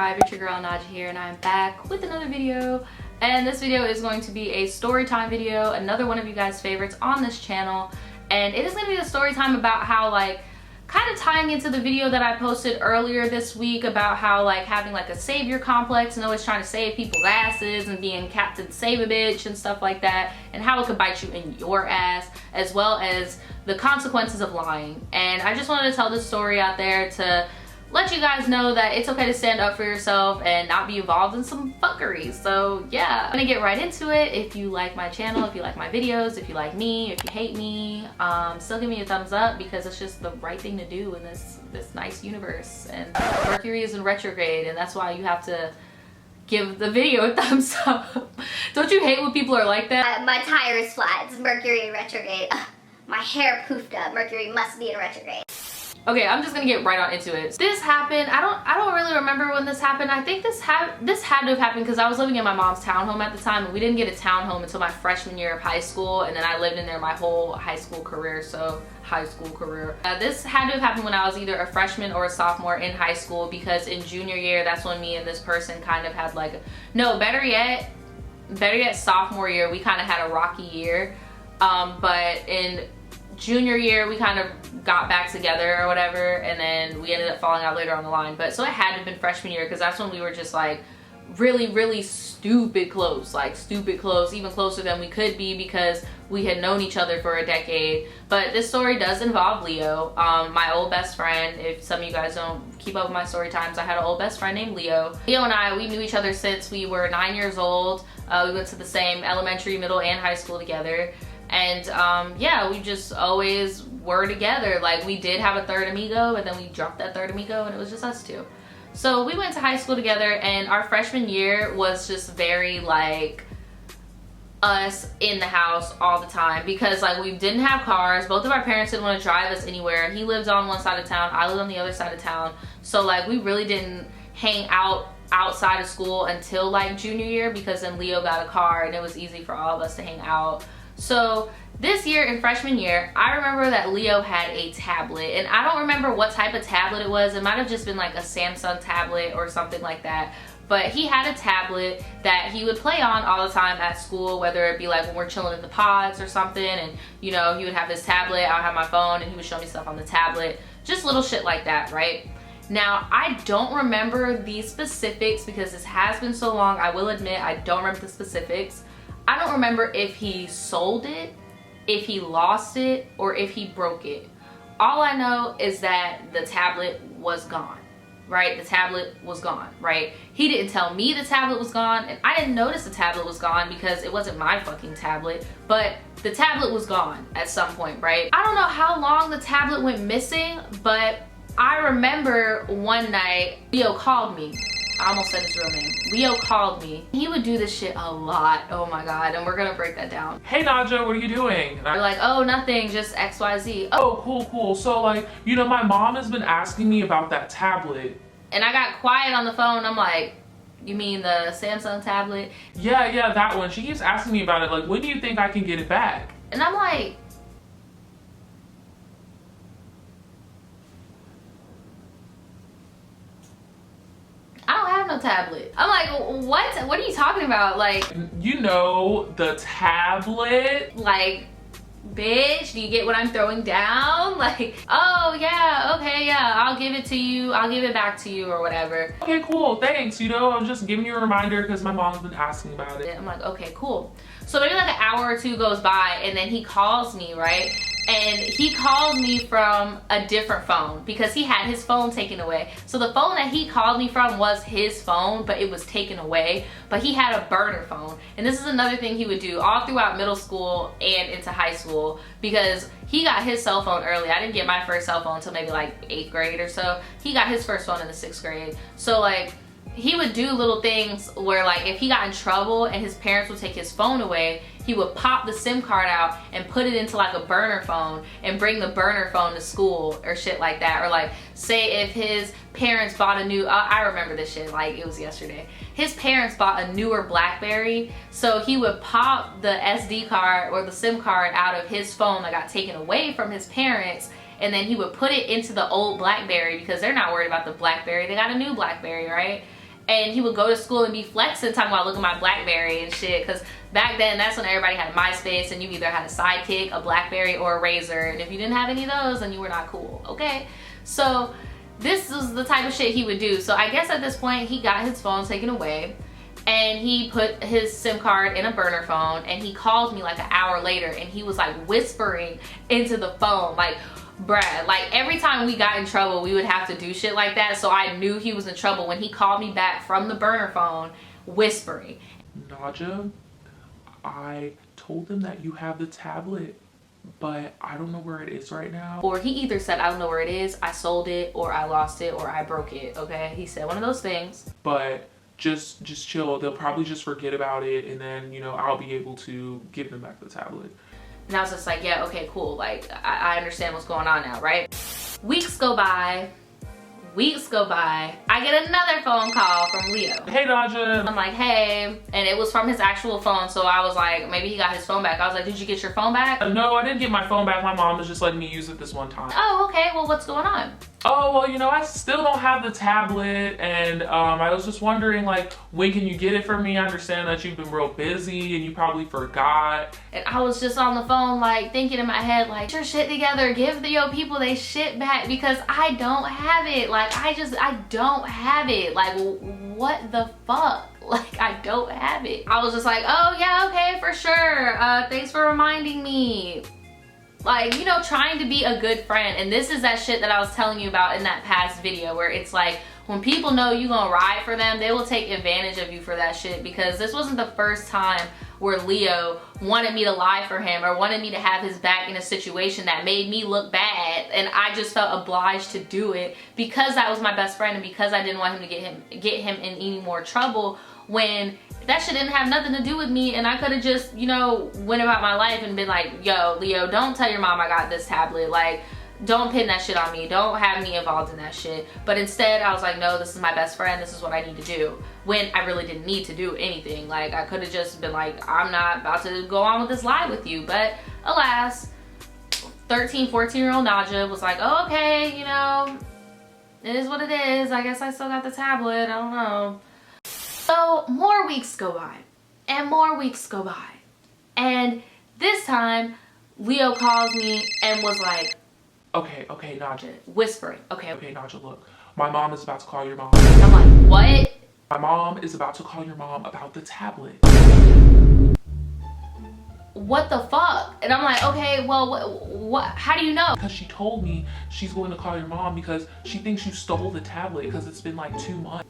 tribe, it's your girl Naja here, and I'm back with another video. And this video is going to be a story time video, another one of you guys' favorites on this channel. And it is going to be a story time about how, like, kind of tying into the video that I posted earlier this week about how, like, having like a savior complex and always trying to save people's asses and being Captain Save-A-Bitch and stuff like that, and how it could bite you in your ass, as well as the consequences of lying. And I just wanted to tell this story out there to let you guys know that it's okay to stand up for yourself and not be involved in some fuckery. So yeah, I'm gonna get right into it. If you like my channel, if you like my videos, if you like me, if you hate me, still give me a thumbs up, because it's just the right thing to do in this nice universe. And Mercury is in retrograde, and that's why you have to give the video a thumbs up. Don't you hate when people are like that? My tire is flat. It's Mercury in retrograde. My hair poofed up. Mercury must be in retrograde. Okay, I'm just gonna get right on into it. This happened, I don't really remember when this happened. I think this had to have happened because I was living in my mom's townhome at the time, and we didn't get a townhome until my freshman year of high school, and then I lived in there my whole high school career. This had to have happened when I was either a freshman or a sophomore in high school, because in junior year, that's when me and this person kind of had like, no, better yet sophomore year, we kind of had a rocky year. But in junior year, we kind of got back together or whatever, and then we ended up falling out later on the line. But so it had to have been freshman year, because that's when we were just like really stupid close, like stupid close, even closer than we could be, because we had known each other for a decade. But this story does involve Leo, my old best friend. If some of you guys don't keep up with my story times, I had an old best friend named Leo. Leo and I, we knew each other since we were 9 years old. We went to the same elementary, middle, and high school together. And yeah, we just always were together. Like, we did have a third amigo, but then we dropped that third amigo and it was just us two. So we went to high school together, and our freshman year was just very like us in the house all the time, because like we didn't have cars. Both of our parents didn't want to drive us anywhere. He lived on one side of town, I lived on the other side of town. So like we really didn't hang out outside of school until like junior year, because then Leo got a car and it was easy for all of us to hang out. So this year, in freshman year, I remember that Leo had a tablet, and I don't remember what type of tablet it was. It might have just been like a Samsung tablet or something like that. But he had a tablet that he would play on all the time at school, whether it be like when we're chilling in the pods or something, and you know, he would have his tablet, I would have my phone, and he would show me stuff on the tablet. Just little shit like that, right? Now, I don't remember these specifics because this has been so long. I will admit, I don't remember the specifics. I don't remember if he sold it, if he lost it, or if he broke it. All I know is that the tablet was gone, right? The tablet was gone, right? He didn't tell me the tablet was gone, and I didn't notice the tablet was gone because it wasn't my fucking tablet, but the tablet was gone at some point, right? I don't know how long the tablet went missing, but I remember one night, Leo called me. I almost said his real name. Leo called me. He would do this shit a lot. Oh my God, and we're gonna break that down. Hey Naja, what are you doing? We're like, oh, nothing, just XYZ. Oh, cool. So like, you know, my mom has been asking me about that tablet. And I got quiet on the phone. I'm like, you mean the Samsung tablet? Yeah, that one. She keeps asking me about it. Like, when do you think I can get it back? And I'm like, I don't have no tablet. I'm like, what are you talking about? Like, you know, the tablet. Like, bitch, do you get what I'm throwing down? Like, oh yeah, okay, yeah, I'll give it to you, I'll give it back to you, or whatever. Okay, cool, thanks. You know, I'm just giving you a reminder because my mom's been asking about it. And I'm like, okay, cool. So maybe like an hour or two goes by, and then he calls me, right? And he calls me from a different phone because he had his phone taken away. So the phone that he called me from was his phone, but it was taken away. But he had a burner phone. And this is another thing he would do all throughout middle school and into high school, because he got his cell phone early. I didn't get my first cell phone until maybe like 8th grade or so. He got his first phone in the 6th grade. So like, he would do little things where like if he got in trouble and his parents would take his phone away, he would pop the SIM card out and put it into like a burner phone and bring the burner phone to school or shit like that. Or like, say if his parents bought a new, I remember this shit like it was yesterday. His parents bought a newer BlackBerry, so he would pop the SD card or the SIM card out of his phone that got taken away from his parents, and then he would put it into the old BlackBerry because they're not worried about the BlackBerry. They got a new BlackBerry, right? And he would go to school and be flexing, talking about, look at my BlackBerry and shit. Because back then, that's when everybody had MySpace, and you either had a Sidekick, a BlackBerry, or a Razor. And if you didn't have any of those, then you were not cool, okay? So this was the type of shit he would do. So I guess at this point, he got his phone taken away, and he put his SIM card in a burner phone, and he called me like an hour later, and he was like whispering into the phone, like, bruh, like every time we got in trouble, we would have to do shit like that. So I knew he was in trouble when he called me back from the burner phone, whispering. Naja, I told them that you have the tablet, but I don't know where it is right now. Or he either said, I don't know where it is, I sold it, or I lost it, or I broke it, okay? He said one of those things. But just chill. They'll probably just forget about it, and then, you know, I'll be able to give them back the tablet. And I was just like, yeah, okay, cool. Like, I understand what's going on now, right? Weeks go by. I get another phone call from Leo. Hey, Naja. I'm like, hey. And it was from his actual phone, so I was like, maybe he got his phone back. I was like, did you get your phone back? No, I didn't get my phone back. My mom was just letting me use it this one time. Oh, okay. Well, what's going on? Oh, well, you know, I still don't have the tablet, and I was just wondering, like, when can you get it for me? I understand that you've been real busy and you probably forgot. And I was just on the phone, like, thinking in my head, like, get your shit together, give the people they shit back, because I don't have it. Like, I don't have it. Like, what the fuck? Like, I don't have it. I was just like, oh yeah, okay, for sure. Thanks for reminding me. Like, you know, trying to be a good friend. And this is that shit that I was telling you about in that past video, where it's like, when people know you gonna ride for them, they will take advantage of you for that shit. Because this wasn't the first time where Leo wanted me to lie for him, or wanted me to have his back in a situation that made me look bad, and I just felt obliged to do it because that was my best friend, and because I didn't want him to get him in any more trouble, when that shit didn't have nothing to do with me. And I could have just, you know, went about my life and been like, yo, Leo, don't tell your mom I got this tablet. Like, don't pin that shit on me. Don't have me involved in that shit. But instead, I was like, no, this is my best friend. This is what I need to do. When I really didn't need to do anything. Like, I could have just been like, I'm not about to go on with this lie with you. But alas, 13, 14-year-old Naja was like, oh, okay, you know, it is what it is. I guess I still got the tablet. I don't know. So more weeks go by, and more weeks go by. And this time, Leo calls me and was like, Okay, Naja. Whispering. Okay, Naja, look. My mom is about to call your mom. And I'm like, what? My mom is about to call your mom about the tablet. What the fuck? And I'm like, okay, well, what? How do you know? Because she told me she's going to call your mom because she thinks you stole the tablet because it's been like 2 months.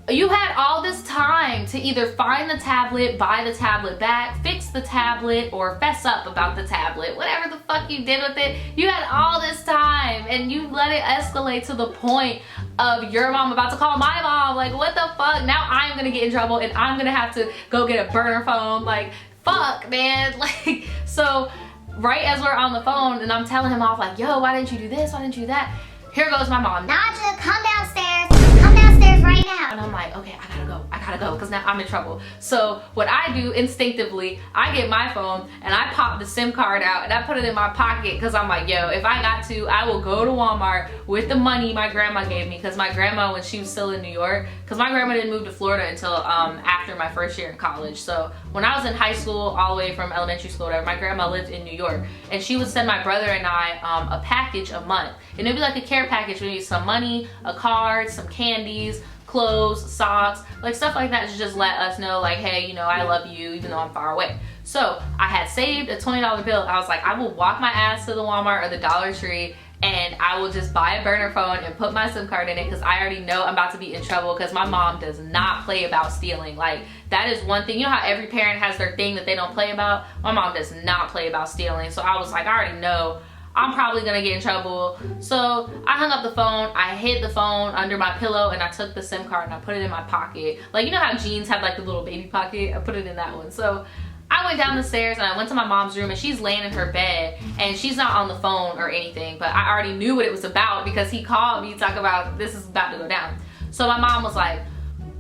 You had all this time to either find the tablet, buy the tablet back, fix the tablet, or fess up about the tablet. Whatever the fuck you did with it, you had all this time, and you let it escalate to the point of your mom about to call my mom. Like, what the fuck? Now I'm gonna get in trouble, and I'm gonna have to go get a burner phone. Like, fuck, man. Like, so right as we're on the phone, and I'm telling him off, like, yo, why didn't you do this? Why didn't you do that? Here goes my mom. Naja, come downstairs. Come downstairs right now. And I'm like, okay, I gotta go, because now I'm in trouble. So what I do instinctively, I get my phone and I pop the SIM card out and I put it in my pocket, because I'm like, yo, if I got to, I will go to Walmart with the money my grandma gave me, because my grandma, when she was still in New York, because my grandma didn't move to Florida until after my first year in college. So when I was in high school, all the way from elementary school, whatever, my grandma lived in New York, and she would send my brother and I a package a month. And it'd be like a care package, maybe some money, a card, some candies, clothes, socks, like stuff like that, to just let us know, like, hey, you know, I love you even though I'm far away. So I had saved a $20 bill. I was like, I will walk my ass to the Walmart or the Dollar Tree, and I will just buy a burner phone and put my SIM card in it, because I already know I'm about to be in trouble, because my mom does not play about stealing. Like, that is one thing. You know how every parent has their thing that they don't play about? My mom does not play about stealing. So I was like, I already know I'm probably gonna get in trouble. So I hung up the phone, I hid the phone under my pillow, and I took the SIM card and I put it in my pocket. Like, you know how jeans have like the little baby pocket? I put it in that one. So I went down the stairs and I went to my mom's room, and she's laying in her bed and she's not on the phone or anything, but I already knew what it was about because he called me to talk about this is about to go down. So my mom was like,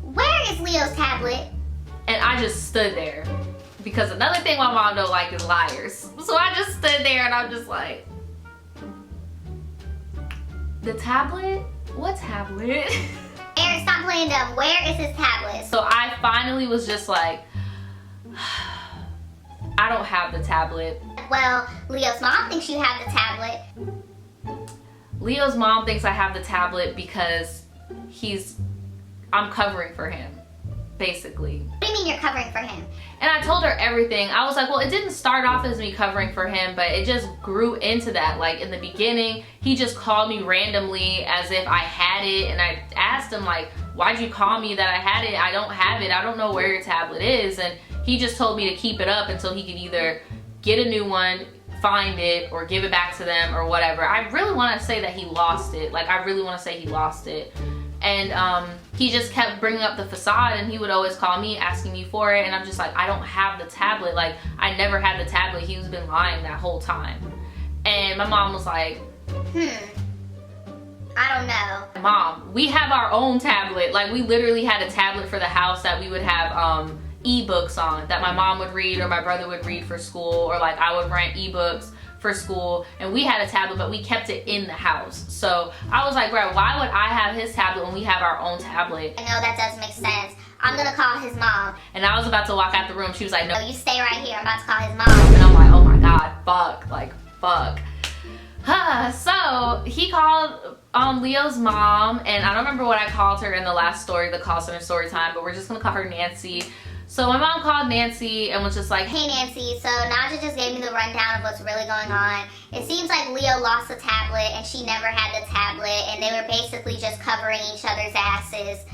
where is Leo's tablet? And I just stood there, because another thing my mom don't like is liars. So I just stood there and I'm just like, the tablet? What tablet? Area Where, stop playing dumb, where is his tablet? So I finally was just like, I don't have the tablet. Well, Leo's mom thinks you have the tablet. Leo's mom thinks I have the tablet because I'm covering for him, basically. What do you mean you're covering for him? And I told her everything. I was like, well, it didn't start off as me covering for him, but it just grew into that. Like in the beginning, he just called me randomly as if I had it. And I asked him like, why'd you call me that I had it? I don't have it. I don't know where your tablet is. And he just told me to keep it up until he could either get a new one, find it, or give it back to them or whatever. I really want to say that he lost it. Like I really want to say he lost it. And he just kept bringing up the facade, and he would always call me asking me for it, and I'm just like, I don't have the tablet. Like I never had the tablet. He's been lying that whole time. And my mom was like, I don't know. Mom, we have our own tablet. Like we literally had a tablet for the house that we would have ebooks on, that my mom would read or my brother would read for school, or like I would rent ebooks for school. And we had a tablet, but we kept it in the house. So I was like, bro, why would I have his tablet when we have our own tablet? I know that does make sense. I'm gonna call his mom. And I was about to walk out the room. She was like, no, You stay right here. I'm about to call his mom. and I'm like, oh my God, fuck, like fuck. So he called Leo's mom, and I don't remember what I called her in the last story, the call center story time, but we're just gonna call her Nancy. So my mom called Nancy and was just like, Hey Nancy, so Naja just gave me the rundown of what's really going on. It seems like Leo lost the tablet and she never had the tablet, and they were basically just covering each other's asses.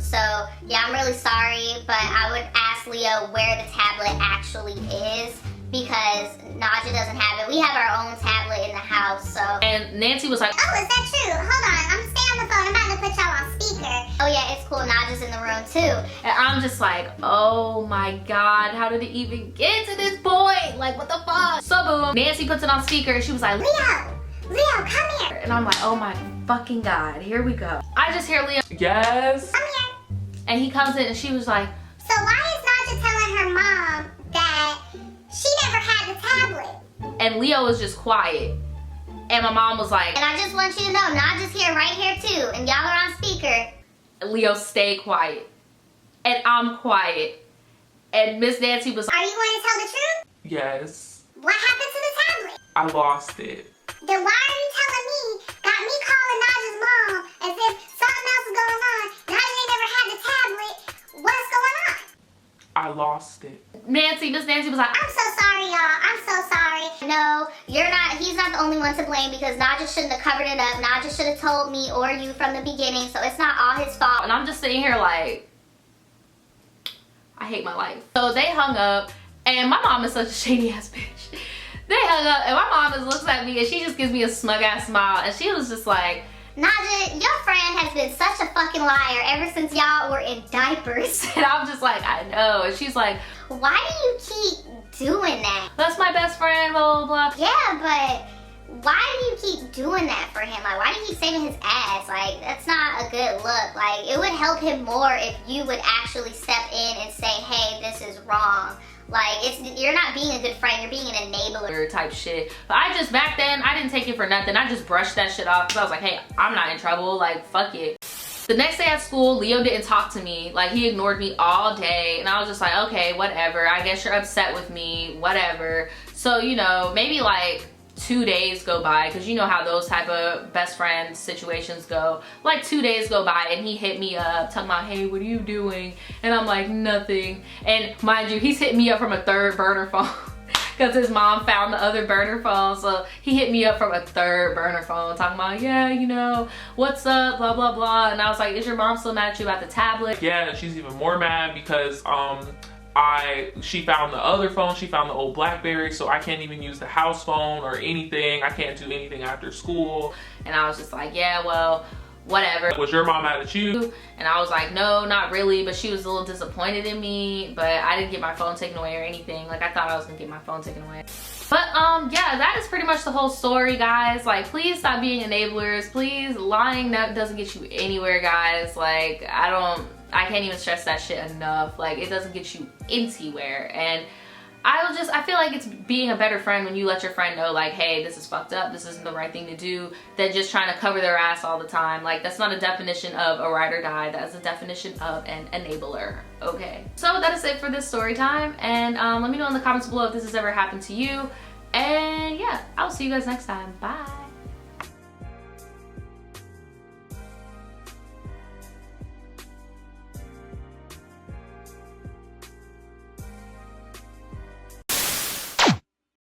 So yeah, I'm really sorry, but I would ask Leo where the tablet actually is, because Naja doesn't have it. We have our own tablet in the house, so. And Nancy was like, Oh, is that true? Hold on, I'm staying on the phone. I'm about to put y'all on speaker. Oh yeah, it's cool. Naja's in the room too. and I'm just like, oh my God, how did it even get to this point? Like, what the fuck? So boom, Nancy puts it on speaker, and she was like, Leo, come here. and I'm like, oh my fucking God, here we go. I just hear Leo, Yes. Come here. and he comes in, and she was like, So why is Naja telling her mom that she never had the tablet? and Leo was just quiet. And my mom was like, And I just want you to know, Naja's here right here too, and y'all are on speaker. Leo, stay quiet. And I'm quiet. And Miss Nancy was like, Are you going to tell the truth? Yes. What happened to the tablet? I lost it. Then why are you telling me, got me calling Naja's mom as if something else is going on? Naja ain't never had the tablet. What's going on? I lost it. Miss Nancy was like, I'm so sorry, y'all. I'm so sorry. No, he's not the only one to blame, because Naja shouldn't have covered it up. Naja should have told me or you from the beginning, so it's not all his fault. and I'm just sitting here like, I hate my life. So they hung up, and my mom is such a shady ass bitch. They hung up, and my mom just looks at me, and she just gives me a smug ass smile, and she was just like, Naja, your friend has been such a fucking liar ever since y'all were in diapers. and I'm just like, I know. And she's like, Why do you keep doing that? that's my best friend, blah, blah, blah. Yeah, but why do you keep doing that for him? Like, why do you keep saving his ass? Like, that's not a good look. Like, it would help him more if you would actually step in and say, hey, this is wrong. Like, you're not being a good friend, you're being an enabler. Type shit. But I just, back then, I didn't take it for nothing. I just brushed that shit off because I was like, hey, I'm not in trouble. Like, fuck it. The next day at school, Leo didn't talk to me. Like, he ignored me all day. And I was just like, okay, whatever. I guess you're upset with me, whatever. So, you know, maybe like 2 days go by, because you know how those type of best friend situations go. Like 2 days go by, and he hit me up talking about, hey, what are you doing? And I'm like, nothing. And mind you, he's hitting me up from a third burner phone because his mom found the other burner phone. So he hit me up from a third burner phone talking about, yeah, you know, what's up, blah, blah, blah. And I was like, is your mom still mad at you about the tablet? Yeah, she's even more mad because she found the other phone, she found the old BlackBerry, so I can't even use the house phone or anything. I can't do anything after school. And I was just like, yeah, well, whatever. Was your mom mad at you? And I was like, no, not really, but she was a little disappointed in me, but I didn't get my phone taken away or anything. Like, I thought I was gonna get my phone taken away. But yeah, that is pretty much the whole story, guys. Like, please stop being enablers. Please, lying doesn't get you anywhere, guys. Like, I can't even stress that shit enough. Like, it doesn't get you anywhere. And I feel like it's being a better friend when you let your friend know, like, hey, this is fucked up, this isn't the right thing to do, than just trying to cover their ass all the time. Like, that's not a definition of a ride or die, that's a definition of an enabler, okay? So that is it for this story time, and let me know in the comments below if this has ever happened to you, and yeah, I'll see you guys next time. Bye.